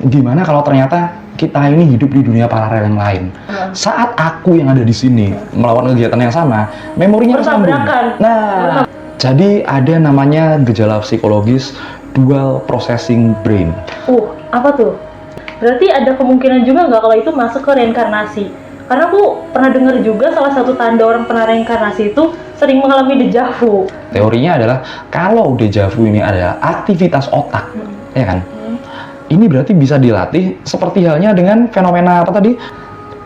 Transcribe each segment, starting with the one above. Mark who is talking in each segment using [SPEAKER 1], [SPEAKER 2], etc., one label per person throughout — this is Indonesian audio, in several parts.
[SPEAKER 1] Gimana kalau ternyata kita ini hidup di dunia paralel yang lain? Saat aku yang ada di sini melakukan kegiatan yang sama, memorinya tersambung. Nah, jadi ada namanya gejala psikologis dual processing brain.
[SPEAKER 2] Apa tuh? Berarti ada kemungkinan juga nggak kalau itu masuk ke reinkarnasi? Karena aku pernah dengar juga salah satu tanda orang pernah reinkarnasi itu sering mengalami dejavu.
[SPEAKER 1] Teorinya adalah kalau dejavu ini adalah aktivitas otak, ya kan? Ini berarti bisa dilatih seperti halnya dengan fenomena apa tadi?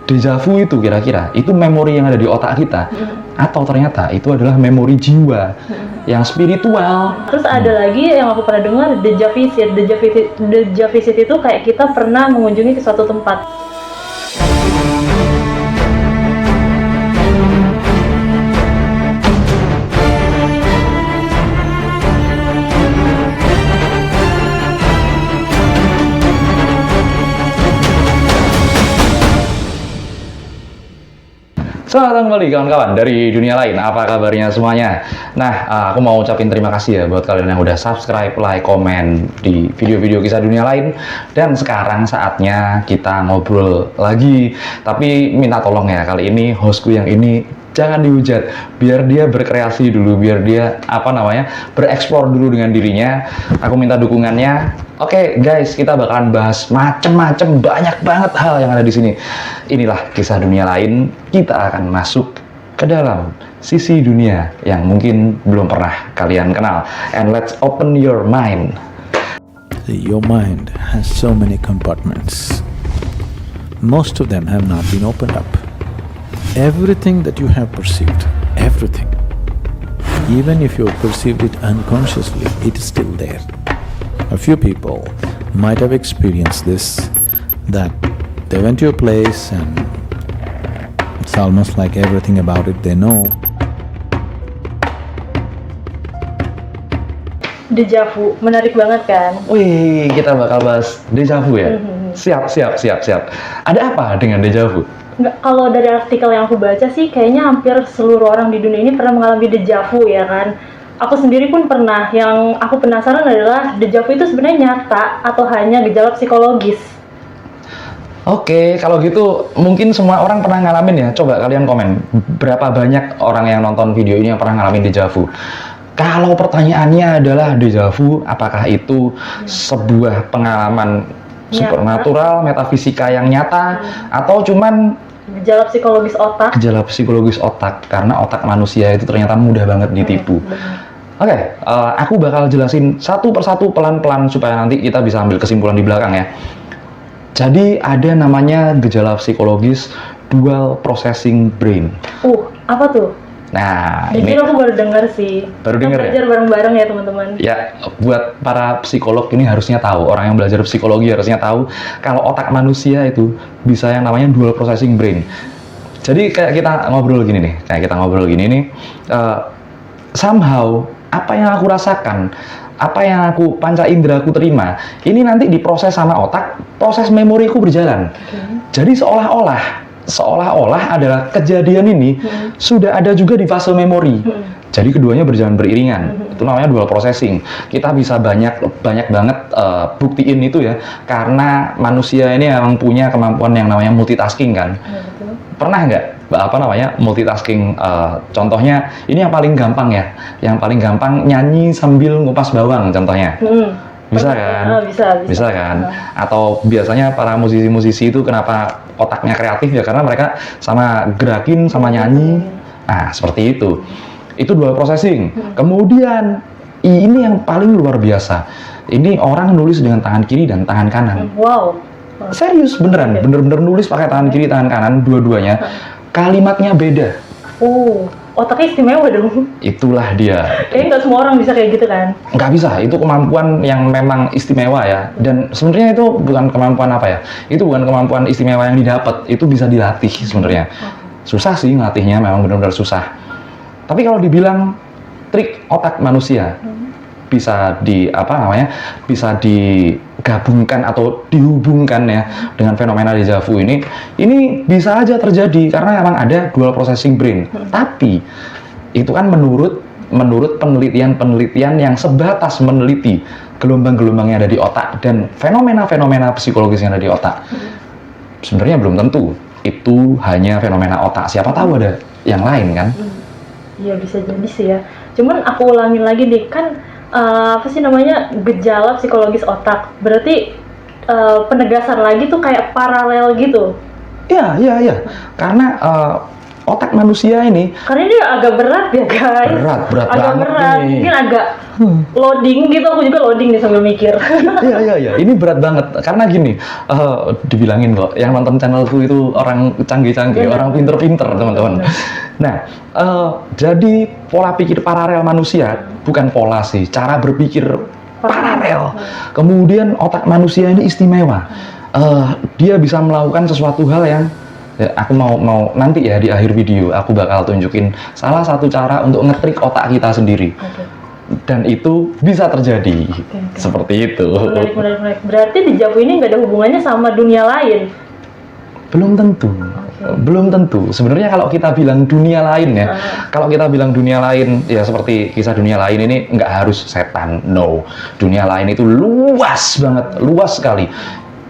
[SPEAKER 1] Dejavu itu kira-kira, itu memori yang ada di otak kita. Atau ternyata itu adalah memori jiwa yang spiritual.
[SPEAKER 2] Terus ada lagi yang aku pernah dengar, deja visit. Deja visit itu kayak kita pernah mengunjungi ke suatu tempat.
[SPEAKER 1] Selamat kembali kawan-kawan dari dunia lain, apa kabarnya semuanya? Nah, aku mau ucapin terima kasih ya buat kalian yang udah subscribe, like, komen di video-video kisah dunia lain. Dan sekarang saatnya kita ngobrol lagi. Tapi minta tolong ya, kali ini hostku yang ini jangan dihujat, biar dia berkreasi dulu, biar dia bereksplor dulu dengan dirinya. Aku minta dukungannya. Oke guys, kita bakalan bahas macem-macem, banyak banget hal yang ada di sini. Inilah kisah dunia lain. Kita akan masuk ke dalam sisi dunia yang mungkin belum pernah kalian kenal. And let's open your mind.
[SPEAKER 3] Your mind has so many compartments. Most of them have not been opened up. Everything that you have perceived, everything, even if you perceived it unconsciously, it is still there. A few people might have experienced this, that they went to a place and it's almost like everything about it they know.
[SPEAKER 2] Dejavu, menarik banget kan?
[SPEAKER 1] Wih, kita bakal bahas dejavu ya? Siap. Ada apa dengan dejavu?
[SPEAKER 2] Kalau dari artikel yang aku baca sih, kayaknya hampir seluruh orang di dunia ini pernah mengalami dejavu ya kan? Aku sendiri pun pernah. Yang aku penasaran adalah dejavu itu sebenarnya nyata atau hanya gejala psikologis?
[SPEAKER 1] Oke, kalau gitu mungkin semua orang pernah ngalamin ya. Coba kalian komen, berapa banyak orang yang nonton video ini yang pernah ngalamin dejavu? Kalau pertanyaannya adalah dejavu, apakah itu sebuah pengalaman supernatural, metafisika yang nyata, atau cuman
[SPEAKER 2] gejala psikologis otak?
[SPEAKER 1] Gejala psikologis otak, karena otak manusia itu ternyata mudah banget ditipu. Oke, aku bakal jelasin satu persatu pelan-pelan supaya nanti kita bisa ambil kesimpulan di belakang ya. Jadi ada namanya gejala psikologis dual processing brain.
[SPEAKER 2] Apa tuh?
[SPEAKER 1] Nah,
[SPEAKER 2] ini aku baru dengar sih.
[SPEAKER 1] Baru dengar ya?
[SPEAKER 2] Belajar bareng-bareng ya teman-teman.
[SPEAKER 1] Ya, buat para psikolog ini harusnya tahu, orang yang belajar psikologi harusnya tahu kalau otak manusia itu bisa yang namanya dual processing brain. Jadi kayak kita ngobrol gini nih, somehow apa yang aku rasakan, apa yang aku panca indera aku terima, ini nanti diproses sama otak, proses memoriku berjalan. Jadi seolah-olah adalah kejadian ini sudah ada juga di fase memori. Jadi keduanya berjalan beriringan. Itu namanya dual processing. Kita bisa banyak banget buktiin itu ya, karena manusia ini memang punya kemampuan yang namanya multitasking kan. Pernah nggak multitasking? Contohnya ini yang paling gampang ya, yang paling gampang nyanyi sambil ngupas bawang contohnya. Bisa kan? Bisa kan? Atau biasanya para musisi-musisi itu kenapa otaknya kreatif ya, karena mereka sama gerakin sama nyanyi. Nah, seperti itu. Itu dual processing. Kemudian ini yang paling luar biasa. Ini orang nulis dengan tangan kiri dan tangan kanan.
[SPEAKER 2] Wow.
[SPEAKER 1] Serius beneran, bener-bener nulis pakai tangan kiri tangan kanan dua-duanya. Kalimatnya beda.
[SPEAKER 2] Otaknya istimewa dong.
[SPEAKER 1] Itulah dia.
[SPEAKER 2] Kayaknya nggak semua orang bisa kayak gitu kan?
[SPEAKER 1] Nggak bisa, itu kemampuan yang memang istimewa ya. Dan sebenarnya itu bukan kemampuan apa ya, itu bukan kemampuan istimewa yang didapat, itu bisa dilatih sebenarnya. Susah sih ngelatihnya, memang benar-benar susah. Tapi kalau dibilang trik otak manusia, bisa bisa digabungkan atau dihubungkan ya dengan fenomena dejavu ini bisa aja terjadi karena memang ada dual processing brain. Tapi itu kan menurut penelitian yang sebatas meneliti, gelombang-gelombang yang ada di otak dan fenomena-fenomena psikologis yang ada di otak. Sebenarnya belum tentu itu hanya fenomena otak. Siapa tahu ada yang lain kan?
[SPEAKER 2] Iya bisa jadi sih ya. Cuman aku ulangin lagi nih kan apa sih namanya gejala psikologis otak. Berarti penegasan lagi tuh kayak paralel gitu.
[SPEAKER 1] Iya. Karena otak manusia ini
[SPEAKER 2] Karena ini agak berat ya guys.
[SPEAKER 1] berat
[SPEAKER 2] Agak
[SPEAKER 1] banget
[SPEAKER 2] berat.
[SPEAKER 1] nih.
[SPEAKER 2] Mungkin agak loading gitu. Aku juga loading nih sambil mikir.
[SPEAKER 1] Iya. Ini berat banget karena gini, dibilangin kok, yang nonton channelku itu orang canggih-canggih,
[SPEAKER 2] Bener.
[SPEAKER 1] orang pinter-pinter teman-teman. Nah, jadi pola pikir paralel manusia bukan pola sih, cara berpikir paralel. Kemudian otak manusia ini istimewa. Dia bisa melakukan sesuatu hal yang aku mau nanti ya di akhir video aku bakal tunjukin salah satu cara untuk ngetrik otak kita sendiri.
[SPEAKER 2] Oke.
[SPEAKER 1] Dan itu bisa terjadi
[SPEAKER 2] Oke.
[SPEAKER 1] seperti itu.
[SPEAKER 2] Menarik. Berarti dejavu ini nggak ada hubungannya sama dunia lain.
[SPEAKER 1] Belum tentu. Sebenarnya kalau kita bilang dunia lain ya, kalau kita bilang dunia lain ya seperti kisah dunia lain ini nggak harus setan, no. Dunia lain itu luas banget, luas sekali.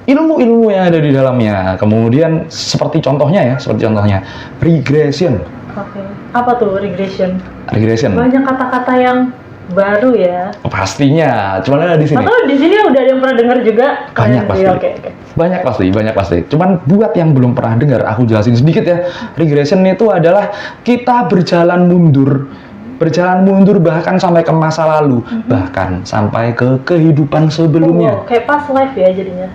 [SPEAKER 1] Ilmu-ilmu yang ada di dalamnya. Kemudian seperti contohnya regression.
[SPEAKER 2] Oke. Apa tuh regression?
[SPEAKER 1] Regression.
[SPEAKER 2] Banyak kata-kata yang baru ya.
[SPEAKER 1] Pastinya, cuman ada di sini.
[SPEAKER 2] Atau di sini udah ada yang pernah dengar juga?
[SPEAKER 1] Banyak pasti.
[SPEAKER 2] Oke.
[SPEAKER 1] Banyak pasti. Cuman buat yang belum pernah dengar, aku jelasin sedikit ya. Regression itu adalah kita berjalan mundur bahkan sampai ke masa lalu, bahkan sampai ke kehidupan sebelumnya.
[SPEAKER 2] Kayak past life ya jadinya.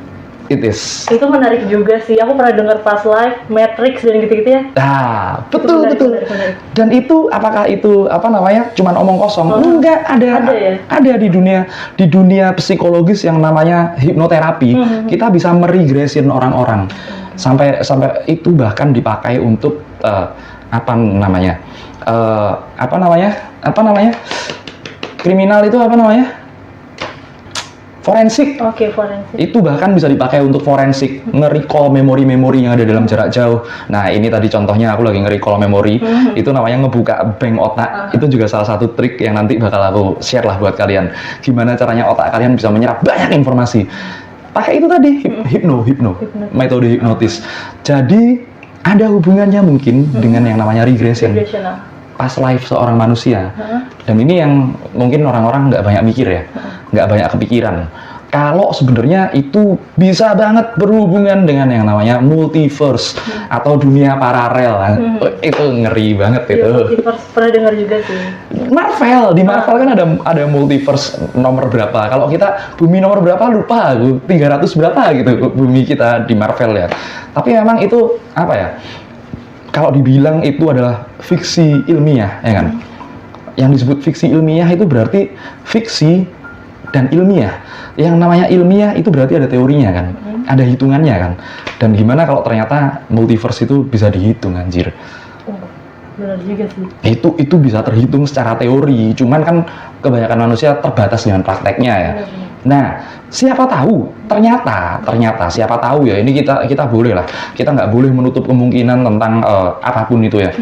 [SPEAKER 1] It is.
[SPEAKER 2] Itu menarik juga sih. Aku pernah dengar past life, Matrix dan gitu-gitu ya.
[SPEAKER 1] Nah, betul.
[SPEAKER 2] Menarik.
[SPEAKER 1] Dan itu apakah itu cuman omong kosong? Enggak,
[SPEAKER 2] Ada ya?
[SPEAKER 1] ada di dunia psikologis yang namanya hipnoterapi. Kita bisa meregresin orang-orang. Sampai itu bahkan dipakai untuk kriminal itu forensik.
[SPEAKER 2] Oke, forensik.
[SPEAKER 1] Itu bahkan bisa dipakai untuk forensik, nge-recall memori-memori yang ada dalam jarak jauh. Nah, ini tadi contohnya aku lagi nge-recall memori, itu namanya ngebuka bank otak. Itu juga salah satu trik yang nanti bakal aku share lah buat kalian. Gimana caranya otak kalian bisa menyerap banyak informasi. Pakai itu tadi, hipno, metode hipnotis. Jadi, ada hubungannya mungkin dengan yang namanya regression.
[SPEAKER 2] Regressional.
[SPEAKER 1] Past life seorang manusia. Dan ini yang mungkin orang-orang nggak banyak mikir ya, nggak banyak kepikiran. Kalau sebenarnya itu bisa banget berhubungan dengan yang namanya multiverse atau dunia paralel. Itu ngeri banget
[SPEAKER 2] Iya,
[SPEAKER 1] itu.
[SPEAKER 2] multiverse pernah dengar juga sih.
[SPEAKER 1] Di Marvel kan ada multiverse nomor berapa. Kalau kita bumi nomor berapa lupa aku, 300 berapa gitu bumi kita di Marvel ya. Tapi memang itu apa ya? Kalau dibilang itu adalah fiksi ilmiah, ya kan? Yang disebut fiksi ilmiah itu berarti fiksi dan ilmiah. Yang namanya ilmiah itu berarti ada teorinya kan? Ada hitungannya kan? Dan gimana kalau ternyata multiverse itu bisa dihitung, anjir?
[SPEAKER 2] Benar juga sih.
[SPEAKER 1] Itu bisa terhitung secara teori, cuman kan kebanyakan manusia terbatas dengan prakteknya ya. Nah, siapa tahu ternyata siapa tahu ya, ini kita boleh lah, kita nggak boleh menutup kemungkinan tentang apapun itu ya.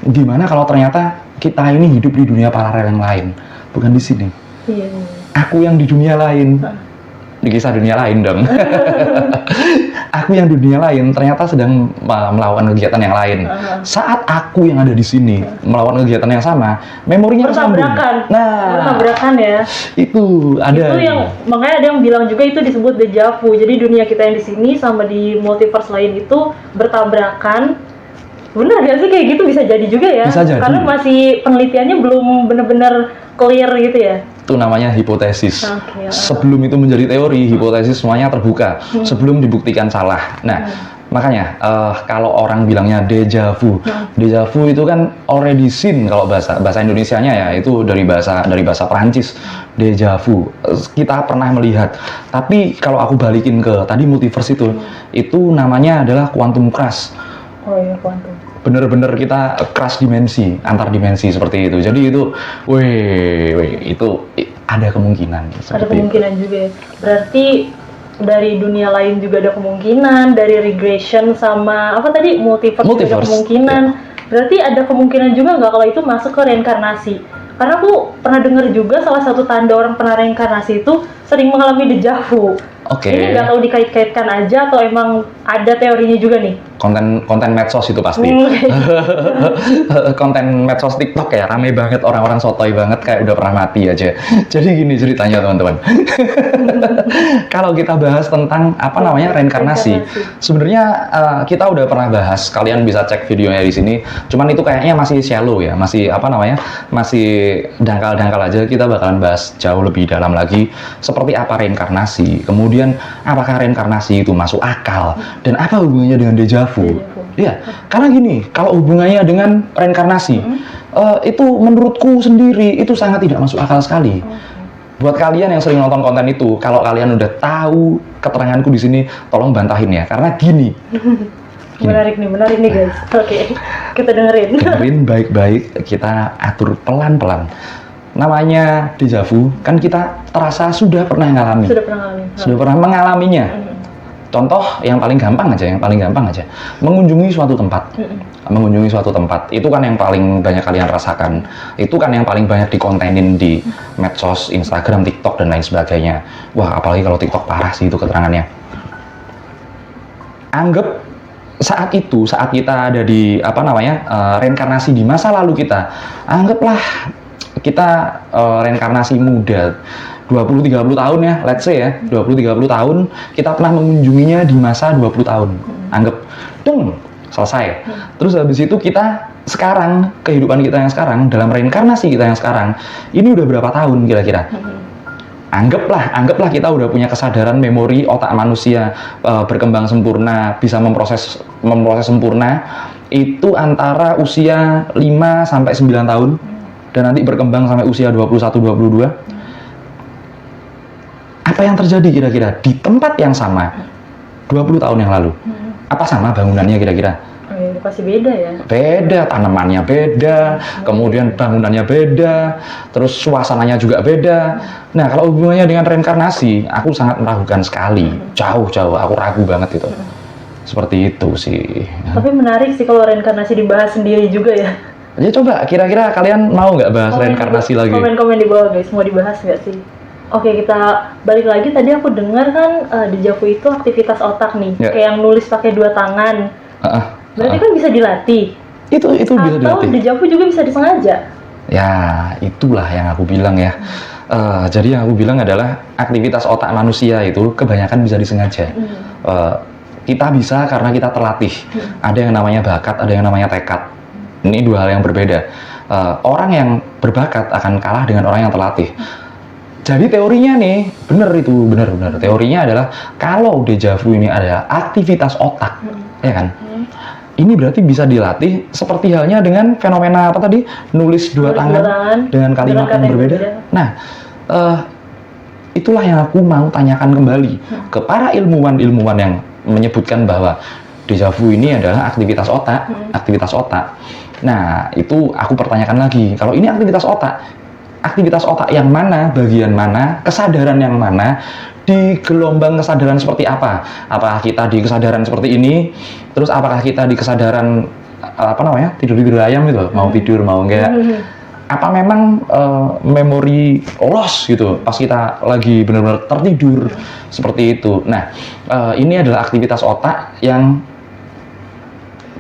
[SPEAKER 1] Gimana kalau ternyata kita ini hidup di dunia paralel yang lain, bukan di sini.
[SPEAKER 2] Iya.
[SPEAKER 1] Aku yang di dunia lain, di kisah dunia lain dong. Aku yang di dunia lain ternyata sedang melakukan kegiatan yang lain. Saat aku yang ada di sini melakukan kegiatan yang sama, memorinya tersambung.
[SPEAKER 2] Bertabrakan ya.
[SPEAKER 1] Itu ada.
[SPEAKER 2] Itu yang makanya ada yang bilang juga itu disebut dejavu. Jadi dunia kita yang di sini sama di multiverse lain itu bertabrakan. Benar gak sih kayak gitu bisa jadi juga ya?
[SPEAKER 1] Bisa jadi.
[SPEAKER 2] Karena masih penelitiannya belum benar-benar clear gitu ya.
[SPEAKER 1] Itu namanya hipotesis.
[SPEAKER 2] Oke,
[SPEAKER 1] Sebelum itu menjadi teori, hipotesis semuanya terbuka. Sebelum dibuktikan salah. Nah, makanya kalau orang bilangnya deja vu itu kan already seen kalau bahasa Indonesianya ya, itu dari bahasa Perancis. Deja vu. Kita pernah melihat. Tapi kalau aku balikin ke tadi multiverse itu namanya adalah quantum crash.
[SPEAKER 2] Oh iya, kuantum.
[SPEAKER 1] Bener-bener kita crash dimensi, antar dimensi seperti itu. Jadi itu, itu ada kemungkinan.
[SPEAKER 2] Ada kemungkinan juga ya. Berarti dari dunia lain juga ada kemungkinan, dari regression sama apa tadi multiverse. Juga ada kemungkinan. Berarti ada kemungkinan juga nggak kalau itu masuk ke reinkarnasi? Karena aku pernah dengar juga salah satu tanda orang pernah reinkarnasi itu sering mengalami dejavu.
[SPEAKER 1] Oke.
[SPEAKER 2] Ini nggak tahu dikait-kaitkan aja atau emang ada teorinya juga nih?
[SPEAKER 1] Konten medsos itu pasti. Konten medsos TikTok ya, rame banget, orang-orang sotoy banget kayak udah pernah mati aja. Jadi gini ceritanya teman-teman. Kalau kita bahas tentang apa namanya reinkarnasi, sebenarnya kita udah pernah bahas. Kalian bisa cek videonya di sini. Cuman itu kayaknya masih shallow ya, masih apa namanya, masih dangkal-dangkal aja. Kita bakalan bahas jauh lebih dalam lagi seperti apa reinkarnasi. Kemudian apakah reinkarnasi itu masuk akal dan apa hubungannya dengan dejavu? Iya, karena gini, kalau hubungannya dengan reinkarnasi, itu menurutku sendiri itu sangat tidak masuk akal sekali. Buat kalian yang sering nonton konten itu, kalau kalian udah tahu keteranganku di sini, tolong bantahin ya, karena gini.
[SPEAKER 2] Menarik nih guys. Oke, kita dengerin.
[SPEAKER 1] Dengerin baik-baik, kita atur pelan-pelan. Namanya dejavu, kan kita terasa sudah pernah mengalami. Sudah pernah mengalaminya. Contoh yang paling gampang aja, mengunjungi suatu tempat. Mengunjungi suatu tempat, itu kan yang paling banyak kalian rasakan. Itu kan yang paling banyak dikontenin di medsos, Instagram, TikTok, dan lain sebagainya. Wah, apalagi kalau TikTok parah sih itu keterangannya. Anggap saat kita ada di apa namanya reinkarnasi di masa lalu kita, anggaplah kita reinkarnasi muda 20-30 tahun ya, let's say ya 20-30 tahun kita pernah mengunjunginya di masa 20 tahun, anggap selesai. Terus habis itu kita sekarang, kehidupan kita yang sekarang, dalam reinkarnasi kita yang sekarang ini udah berapa tahun kira-kira? Anggaplah kita udah punya kesadaran memori otak manusia berkembang sempurna, bisa memproses sempurna itu antara usia 5-9 tahun dan nanti berkembang sampai usia 21-22. Apa yang terjadi kira-kira di tempat yang sama 20 tahun yang lalu? Apa sama bangunannya kira-kira?
[SPEAKER 2] Pasti beda ya?
[SPEAKER 1] Beda, tanamannya beda, kemudian bangunannya beda, terus suasananya juga beda. Nah, kalau hubungannya dengan reinkarnasi, aku sangat meragukan sekali. Jauh, aku ragu banget itu. Seperti itu sih.
[SPEAKER 2] Tapi menarik sih kalau reinkarnasi dibahas sendiri juga ya.
[SPEAKER 1] Ya coba, kira-kira kalian mau nggak bahas reinkarnasi lagi?
[SPEAKER 2] Komen-komen di bawah guys, mau dibahas nggak sih? Oke, kita balik lagi. Tadi aku dengar kan dejavu itu aktivitas otak nih, kayak yang nulis pakai 2 tangan. Berarti kan bisa dilatih. Itu bisa dilatih. Atau dejavu juga bisa disengaja.
[SPEAKER 1] Ya, itulah yang aku bilang ya. Jadi yang aku bilang adalah aktivitas otak manusia itu kebanyakan bisa disengaja. Kita bisa karena kita terlatih. Ada yang namanya bakat, ada yang namanya tekad. Ini 2 hal yang berbeda. Orang yang berbakat akan kalah dengan orang yang terlatih. Jadi teorinya nih, benar. Teorinya adalah kalau dejavu ini adalah aktivitas otak, ya kan? Ini berarti bisa dilatih seperti halnya dengan fenomena apa tadi? Nulis 2 tangan dengan kalimat yang berbeda. Nah, itulah yang aku mau tanyakan kembali ke para ilmuwan yang menyebutkan bahwa dejavu ini adalah aktivitas otak. Nah, itu aku pertanyakan lagi. Kalau ini aktivitas otak yang mana, bagian mana, kesadaran yang mana, di gelombang kesadaran seperti apa? Apakah kita di kesadaran seperti ini? Terus apakah kita di kesadaran tidur ayam gitu, mau tidur mau enggak? Apa memang memori loss gitu pas kita lagi benar-benar tertidur seperti itu? Nah, ini adalah aktivitas otak yang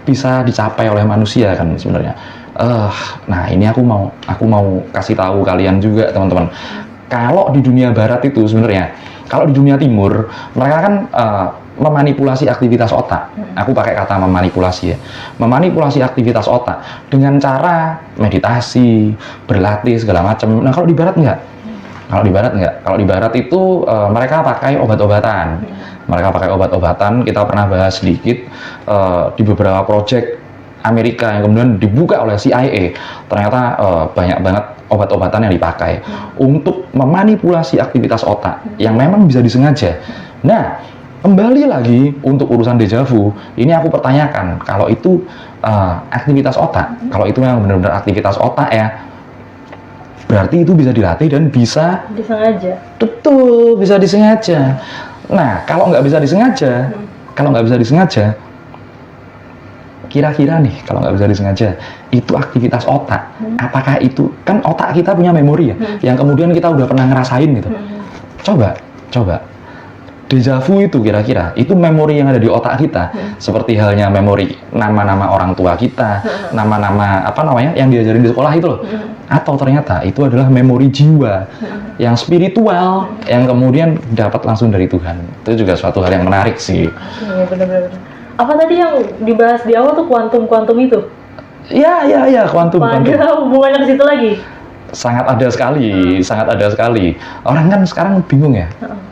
[SPEAKER 1] bisa dicapai oleh manusia kan sebenarnya. Nah ini aku mau kasih tahu kalian juga teman-teman. Kalau di dunia barat itu sebenarnya, kalau di dunia timur mereka kan memanipulasi aktivitas otak. Aku pakai kata memanipulasi ya. Memanipulasi aktivitas otak dengan cara meditasi, berlatih segala macam. Nah kalau di barat enggak. Kalau di barat itu mereka pakai obat-obatan. Kita pernah bahas sedikit di beberapa project Amerika yang kemudian dibuka oleh CIA. Ternyata banyak banget obat-obatan yang dipakai untuk memanipulasi aktivitas otak yang memang bisa disengaja. Nah, kembali lagi untuk urusan dejavu, ini aku pertanyakan, kalau itu aktivitas otak, kalau itu yang benar-benar aktivitas otak ya, berarti itu bisa dilatih dan bisa
[SPEAKER 2] disengaja.
[SPEAKER 1] Betul, bisa disengaja. Nah, kalau nggak bisa disengaja, kira-kira nih kalau nggak bisa disengaja itu aktivitas otak, apakah itu kan otak kita punya memori ya, yang kemudian kita udah pernah ngerasain gitu. Coba deja vu itu kira-kira itu memori yang ada di otak kita, seperti halnya memori nama-nama orang tua kita, nama-nama apa namanya yang diajarin di sekolah itu loh, atau ternyata itu adalah memori jiwa yang spiritual yang kemudian dapat langsung dari Tuhan. Itu juga suatu hal yang menarik sih.
[SPEAKER 2] Iya benar-benar. Apa tadi yang dibahas di awal tuh kuantum itu?
[SPEAKER 1] Iya, kuantum.
[SPEAKER 2] Ada hubungannya ke situ lagi?
[SPEAKER 1] Sangat ada sekali. Orang kan sekarang bingung ya,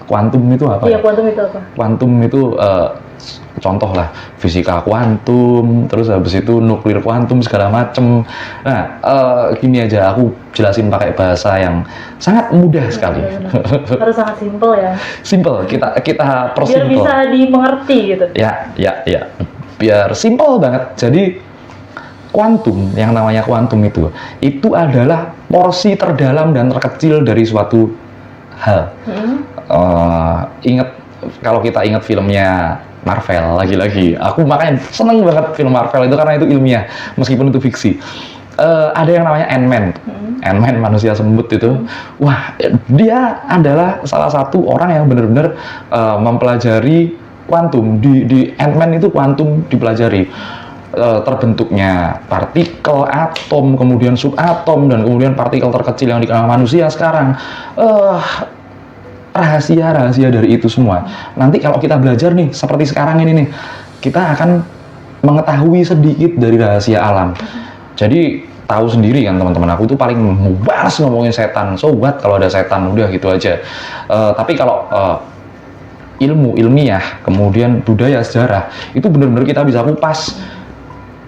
[SPEAKER 1] kuantum itu apa?
[SPEAKER 2] Iya, kuantum itu apa?
[SPEAKER 1] Kuantum itu contoh lah, fisika kuantum, terus habis itu nuklir kuantum segala macem. Nah, gini aja aku jelasin pakai bahasa yang sangat mudah sekali.
[SPEAKER 2] Harus sangat simpel ya.
[SPEAKER 1] Simple, kita
[SPEAKER 2] Biar
[SPEAKER 1] persimpel.
[SPEAKER 2] bisa dimengerti gitu.
[SPEAKER 1] Ya. Biar simple banget. Jadi kuantum, yang namanya kuantum itu adalah porsi terdalam dan terkecil dari suatu hal. Kalau kita ingat filmnya Marvel, lagi-lagi aku makanya seneng banget film Marvel itu karena itu ilmiah meskipun itu fiksi. Ada yang namanya Ant-Man, manusia semut itu. Wah, dia adalah salah satu orang yang benar-benar mempelajari kuantum. Di Ant-Man itu kuantum dipelajari. Terbentuknya partikel, atom, kemudian subatom, dan kemudian partikel terkecil yang dikenal manusia sekarang. Rahasia dari itu semua. Nanti kalau kita belajar nih, seperti sekarang ini nih, kita akan mengetahui sedikit dari rahasia alam. Jadi tahu sendiri kan teman-teman, aku tuh paling mubas ngomongin setan. So what kalau ada setan, udah gitu aja. Tapi kalau ilmiah, kemudian budaya, sejarah, itu benar-benar kita bisa kupas.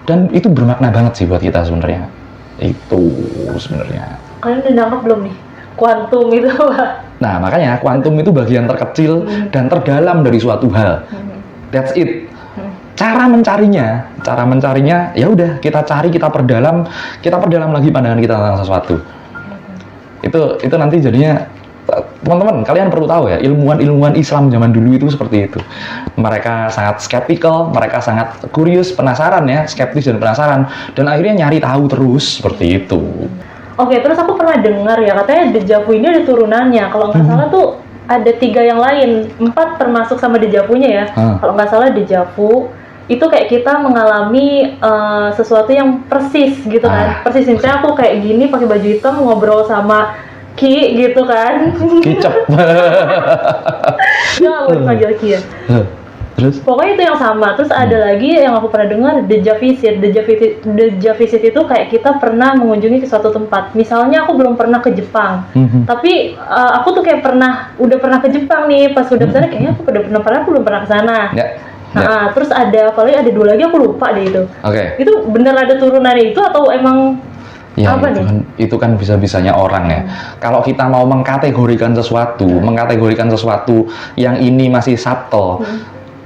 [SPEAKER 1] Dan itu bermakna banget sih buat kita sebenarnya. Itu sebenarnya.
[SPEAKER 2] Kalian udah nangkep belum nih? Kuantum itu apa?
[SPEAKER 1] Nah, makanya kuantum itu bagian terkecil dan terdalam dari suatu hal. That's it. Cara mencarinya ya udah kita cari, kita perdalam lagi pandangan kita tentang sesuatu. Itu nanti jadinya teman-teman, kalian perlu tahu ya, ilmuwan Islam zaman dulu itu seperti itu. Mereka sangat skeptikal, mereka sangat curious, penasaran ya, skeptis dan penasaran, dan akhirnya nyari tahu terus seperti itu.
[SPEAKER 2] Oke, terus aku pernah dengar ya, katanya deja vu ini ada turunannya. Kalau nggak salah tuh ada 3 yang lain, 4 termasuk sama deja vu-nya ya. Kalau nggak salah deja vu itu kayak kita mengalami sesuatu yang persis gitu kan. Persis, misalnya aku kayak gini pakai baju hitam ngobrol sama Ki gitu kan.
[SPEAKER 1] Kicep.
[SPEAKER 2] Nggak mau dipanggil Ki ya.
[SPEAKER 1] Terus?
[SPEAKER 2] Pokoknya itu yang sama. Terus ada lagi yang aku pernah dengar, deja visit. Deja visit itu kayak kita pernah mengunjungi ke suatu tempat. Misalnya aku belum pernah ke Jepang, tapi aku tuh kayak udah pernah ke Jepang nih. Pas udah kesana kayaknya aku belum pernah ke sana. Nah, terus ada apalagi ada 2 lagi aku lupa deh itu. Itu bener ada turunannya itu atau emang
[SPEAKER 1] ya,
[SPEAKER 2] apa
[SPEAKER 1] itu
[SPEAKER 2] nih?
[SPEAKER 1] Kan bisa-bisanya orang ya. Kalau kita mau mengkategorikan sesuatu yang ini masih subtle,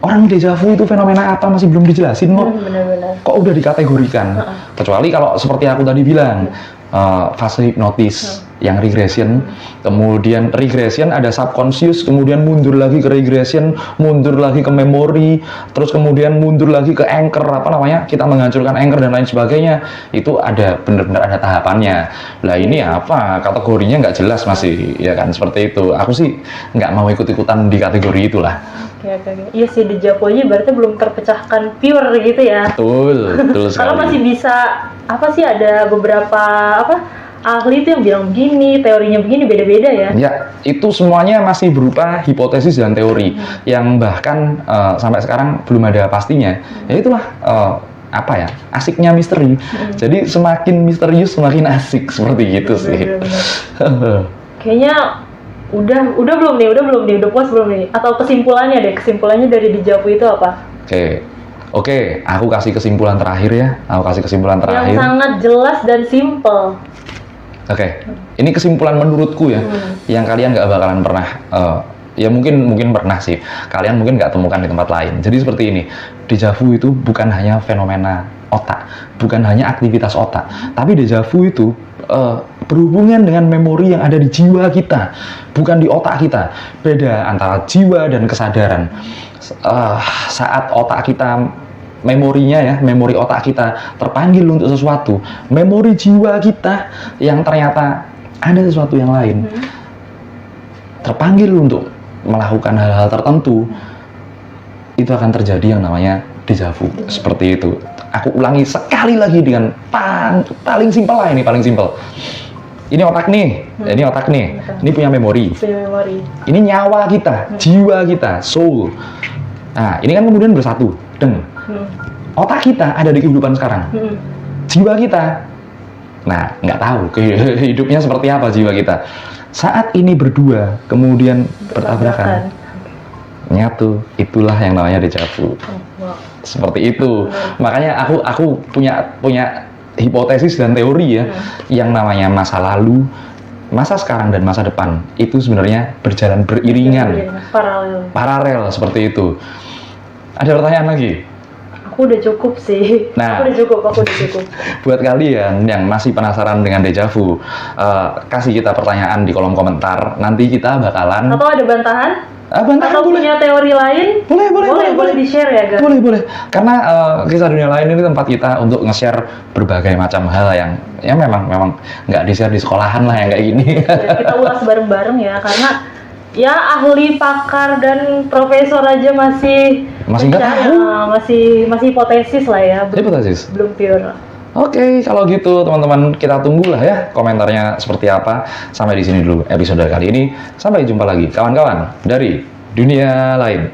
[SPEAKER 1] orang deja vu itu fenomena apa masih belum dijelasin kok.
[SPEAKER 2] Benar-benar.
[SPEAKER 1] Kok udah dikategorikan? Kecuali kalau seperti aku tadi bilang, fase hipnotis yang regression, kemudian regression ada subconscious, kemudian mundur lagi ke regression, mundur lagi ke memori, terus kemudian mundur lagi ke anchor, kita menghancurkan anchor dan lain sebagainya. Itu ada benar-benar ada tahapannya. Lah ini apa? Kategorinya nggak jelas masih, ya kan, seperti itu. Aku sih nggak mau ikut-ikutan di kategori itulah.
[SPEAKER 2] Oke. Iya sih, deja vu aja berarti belum terpecahkan pure gitu ya.
[SPEAKER 1] Betul sekali.
[SPEAKER 2] Kalau masih bisa, ada beberapa ahli itu yang bilang begini, teorinya begini, beda-beda ya.
[SPEAKER 1] Ya, itu semuanya masih berupa hipotesis dan teori yang bahkan sampai sekarang belum ada pastinya. Ya itulah asiknya misteri. Jadi semakin misterius semakin asik, seperti gitu sih.
[SPEAKER 2] Kayaknya udah puas belum nih? Atau kesimpulannya dari deja vu itu apa?
[SPEAKER 1] Oke, aku kasih kesimpulan terakhir ya. Yang
[SPEAKER 2] sangat jelas dan simple.
[SPEAKER 1] Oke, ini kesimpulan menurutku ya, yang kalian nggak bakalan pernah, ya mungkin pernah sih, kalian mungkin nggak temukan di tempat lain. Jadi seperti ini, deja vu itu bukan hanya fenomena otak, bukan hanya aktivitas otak, tapi deja vu itu berhubungan dengan memori yang ada di jiwa kita, bukan di otak kita. Beda antara jiwa dan kesadaran. Saat otak kita memorinya ya, memori otak kita terpanggil untuk sesuatu, memori jiwa kita yang ternyata ada sesuatu yang lain, terpanggil untuk melakukan hal-hal tertentu, itu akan terjadi yang namanya déjà vu. Seperti itu. Aku ulangi sekali lagi dengan paling simpel lah, ini paling simpel. Ini otak nih, ini otak nih, ini punya memori.
[SPEAKER 2] Punya memori.
[SPEAKER 1] Ini nyawa kita, jiwa kita, soul. Nah, ini kan kemudian bersatu. Otak kita ada di kehidupan sekarang. Jiwa kita, nah, nggak tahu hidupnya seperti apa jiwa kita. Saat ini berdua, kemudian bertabrakan, nyatu, itulah yang namanya déjà vu.
[SPEAKER 2] Wow.
[SPEAKER 1] Seperti itu. Makanya aku punya hipotesis dan teori ya, yang namanya masa lalu, masa sekarang dan masa depan itu sebenarnya berjalan beriringan, paralel seperti itu. Ada pertanyaan lagi?
[SPEAKER 2] Aku udah cukup sih.
[SPEAKER 1] Nah,
[SPEAKER 2] aku udah cukup.
[SPEAKER 1] Buat kalian yang masih penasaran dengan déjà vu, kasih kita pertanyaan di kolom komentar. Nanti kita bakalan.
[SPEAKER 2] Atau ada bantahan?
[SPEAKER 1] Bantahan
[SPEAKER 2] Atau
[SPEAKER 1] boleh.
[SPEAKER 2] punya teori lain? Boleh di-share ya, guys.
[SPEAKER 1] Boleh. Karena kisah dunia lain ini tempat kita untuk nge-share berbagai macam hal yang memang nggak di-share di sekolahan lah yang kayak gini.
[SPEAKER 2] Ya, kita ulas bareng-bareng ya, karena ya ahli, pakar, dan profesor aja masih
[SPEAKER 1] nggak tahu.
[SPEAKER 2] Masih hipotesis lah ya.
[SPEAKER 1] Hipotesis.
[SPEAKER 2] Belum pure.
[SPEAKER 1] Oke, kalau gitu teman-teman, kita tunggulah ya komentarnya seperti apa. Sampai di sini dulu episode kali ini. Sampai jumpa lagi kawan-kawan dari dunia lain.